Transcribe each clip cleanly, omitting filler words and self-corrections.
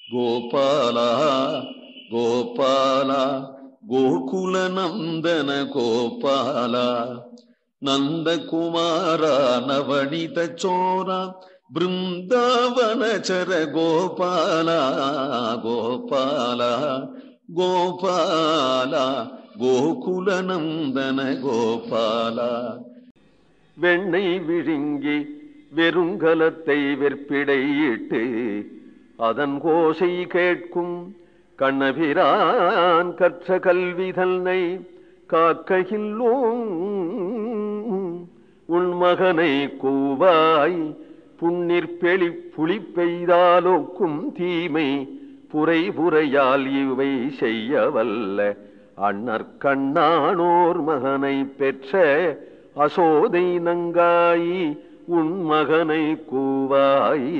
கோபாலா கோபாலா கோகுல நந்தன கோபாலா நந்தகுமாரா நவனித சோரா பிருந்தாவனச்சர கோபாலா கோபாலா கோபாலா கோகுல நந்தன கோபாலா. வெண்ணெய் விழுங்கி வெறுங்கலத்தை வெற்பிடையிட்டு அதன் கோசை கேட்கும் கண்ணபிரான் கற்ற கல்வி தன்னை காக்கையில்லோம் உன் மகனை கூவாய் புண்ணிற்பெளி புலி பெய்தாலோக்கும் தீமை புரை புரையால் இவை செய்ய வல்ல அண்ணற்கண்ணானோர் மகனை பெற்ற அசோதை நங்காயி உன் மகனை கூவாய்.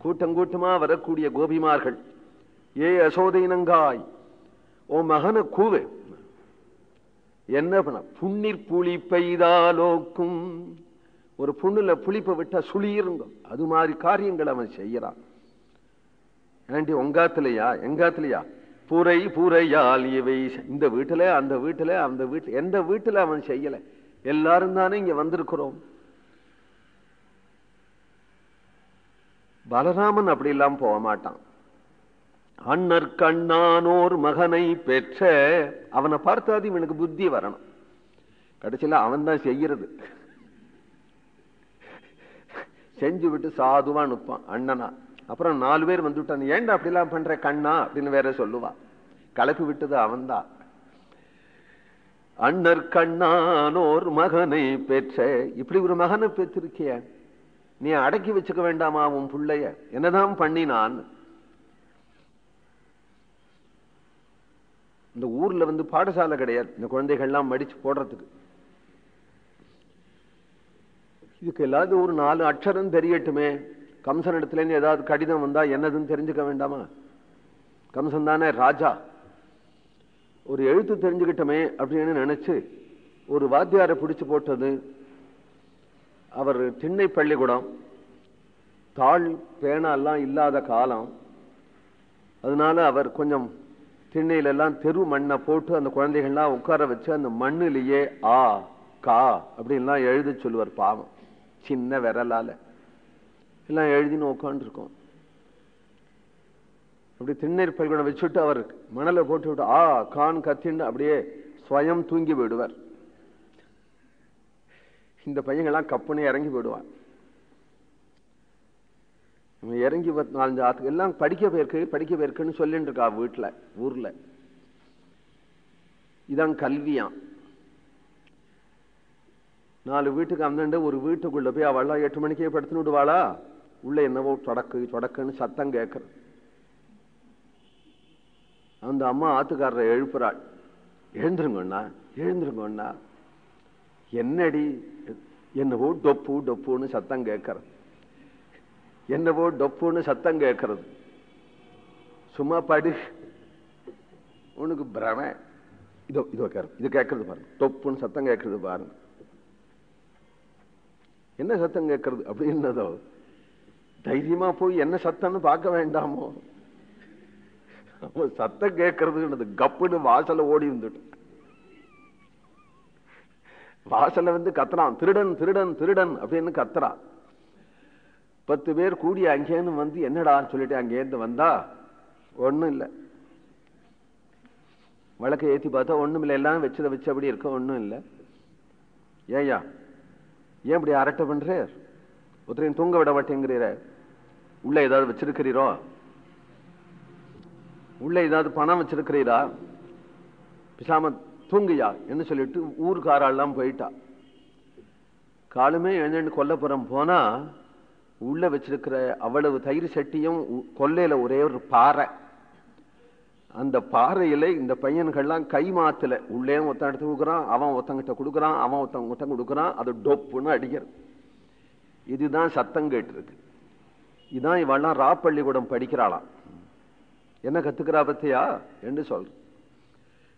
கூட்டங்கூட்டமா வரக்கூடிய கோபிமார்கள், ஏ அசோதை நங்காய், ஓ மகனை கூவு. என்ன பண்ண? புண்ணிற் புளி பெய்தாலோக்கும், ஒரு புண்ணுல புளிப்பை விட்டா சுளியிருங்க, அது மாதிரி காரியங்கள் அவன் செய்யறான். ஏண்டி உங்காத்திலையா எங்காத்திலையா புரை புரையால் இவை இந்த வீட்டுல அந்த வீட்டுல அந்த வீட்டுல எந்த வீட்டுல அவன் செய்யல, எல்லாரும் தானே இங்க வந்திருக்கிறோம். பலராமன் அப்படி எல்லாம் போக மாட்டான். அண்ணற்கண்ணானோர் மகனை பெற்ற, அவனை பார்த்தாது இவனுக்கு புத்தி வரணும். கடைசியில அவன் தான் செய்யறது, செஞ்சு விட்டு சாதுவா நிற்பான் அண்ணனா. அப்புறம் 4 பேர் வந்துட்டான், ஏன்டா அப்படிலாம் பண்ற கண்ணா அப்படின்னு வேற சொல்லுவான். கலப்பி விட்டது அவன்தான். அண்ணற்கண்ணானோர் மகனை பெற்ற, இப்படி ஒரு மகனை பெற்றிருக்கிய, நீ அடக்கி வச்சுக்க வேண்டாமா உன் பிள்ளைய? என்னதான் பண்ணினான்? இந்த ஊர்ல பாடசாலை கிடையாது இந்த குழந்தைகள்லாம் மடிச்சு போடுறதுக்கு. இதுக்கு எல்லாரும் ஒரு 4 அக்ஷரம் தெரியட்டுமே. கம்சன் இடத்துல ஏதாவது கடிதம் வந்தா என்னதுன்னு தெரிஞ்சுக்க வேண்டாமா? கம்சன் தானே ராஜா, ஒரு எழுத்து தெரிஞ்சுக்கிட்டமே அப்படின்னு நினைச்சு ஒரு வாத்தியாரை பிடிச்சு போட்டது. அவர் திண்ணை பள்ளிக்கூடம், தாள் பேனாலாம் இல்லாத காலம். அதனால அவர் கொஞ்சம் திண்ணையில எல்லாம் தெரு மண்ணை போட்டு அந்த குழந்தைகள்லாம் உட்கார வச்சு அந்த மண்ணிலேயே ஆ கா அப்படின்லாம் எழுத சொல்லுவார். பாவம், சின்ன விரலால எல்லாம் எழுதின்னு உட்காந்து இருக்கோம். அப்படி திண்ணை பள்ளிக்கூடம் வச்சுட்டு அவர் மணலை போட்டு விட்டு ஆ கான் கத்தின்னு அப்படியே ஸ்வயம் தூங்கி போயிடுவார். இந்த பையங்கள்லாம் கப்புன்னு இறங்கி போயிடுவான். இறங்கி 4 ஆத்துக்கு எல்லாம் படிக்க போயிருக்குன்னு சொல்லிட்டு இருக்கா வீட்டுல ஊர்ல. இதான் கல்வியான். 4 வீட்டுக்கு அந்தண்டு ஒரு வீட்டுக்குள்ள போய் அவள்லாம் 8 மணிக்கே படுத்துன்னு விடுவாளா, உள்ள என்னவோ தொடக்குன்னு சத்தம் கேட்கறது. அந்த அம்மா ஆத்துக்காரரை எழுப்புறாள், எழுந்துருங்கண்ணா எழுந்துருங்கண்ணா. என்னடி? என்னவோ டொப்பு டொப்புன்னு சத்தம் கேட்கறது, என்னவோ டொப்புன்னு சத்தம் கேட்கறது. சும்மா படு, உனக்கு பிரம. இதோ இதோ இது கேட்கறது பாருங்க, டொப்புன்னு சத்தம் கேட்கறது பாருங்க. என்ன சத்தம் கேட்கறது அப்படின்னதோ, தைரியமா போய் என்ன சத்தம்னு பார்க்க வேண்டாமோ? சத்தம் கேட்கறது கப்புன்னு வாசல ஓடி வந்துட்டு வாசல்ல கத்துறான், திருடன் திருடன் திருடன் அப்படின்னு கத்துறான். 10 பேர் கூடி அங்கேன்னு என்னடான்னு சொல்லிட்டு அங்கேருந்து வந்தா ஒண்ணும் இல்லை. வழக்கை ஏத்தி பார்த்தா ஒண்ணும் இல்லை, எல்லாம் வச்சதை வச்சு அப்படி இருக்க ஒண்ணும் இல்லை. ஏயா ஏன் இப்படி அரட்டை பண்ற? ஒருத்தரையும் தூங்க விட மாட்டேங்கிறீர, உள்ள ஏதாவது வச்சிருக்கிறீரோ? உள்ள ஏதாவது பணம் வச்சிருக்கிறீரா? பிசாம தூங்கியா என்று சொல்லிட்டு ஊர்காரெல்லாம் போயிட்டா. காலமே எழுந்து கொல்லப்புறம் போனா உள்ள வச்சிருக்கிற அவ்வளவு தயிர் சட்டியும் கொல்லையில ஒரே ஒரு பாறை. அந்த பாறையில இந்த பையன்கள்லாம் கை மாத்துல உள்ளே ஒருத்தன் எடுத்து கொடுக்குறான், அவன் ஒருத்தங்கிட்ட கொடுக்குறான், அவன் ஒருத்தன் கொடுக்குறான். அது டொப்புன்னு அடிக்கிறது. இதுதான் சத்தம் கேட்டு இருக்கு. இதுதான் இவெல்லாம் ராப்பள்ளிக்கூடம் படிக்கிறாளாம். என்ன கத்துக்கிறா பத்தியா என்று சொல்ற.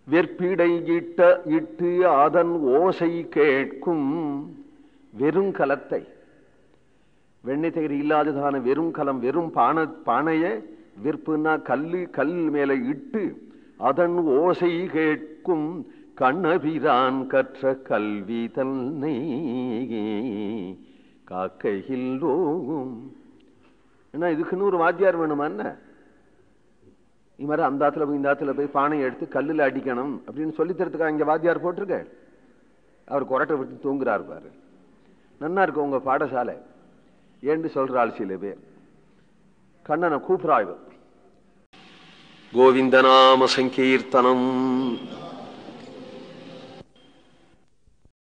வெற்பிடை இட்டு அதன் ஓசை கேட்கும் வெறுங்கலத்தை. வெண்ணெய் தயிர் இல்லாததான வெறும் கலம், வெறும் பானைய விற்புன்னா கல் மேல இட்டு அதன் ஓசை கேட்கும் கண்ணபிரான் கற்ற கல்வி தன்னை காக்கையில்லோகும். ஏன்னா இதுக்குன்னு ஒரு வாத்தியார் வேணுமா என்ன? இது மாதிரி அந்த ஆத்துல போய் இந்த ஆத்துல போய் பானையை எடுத்து கல்லுல அடிக்கணும் அப்படின்னு சொல்லித்தரத்துக்காக இங்க வாத்தியார் போட்டிருக்க. அவர் கொரட்டை விட்டு தூங்குறாரு பாரு. நன்னா இருக்கு உங்க பாடசாலை ஏன்னு சொல்றாள் சில பேர். கண்ணனை கூப்பிடாய்வு. கோவிந்த நாம சங்கீர்த்தனம்.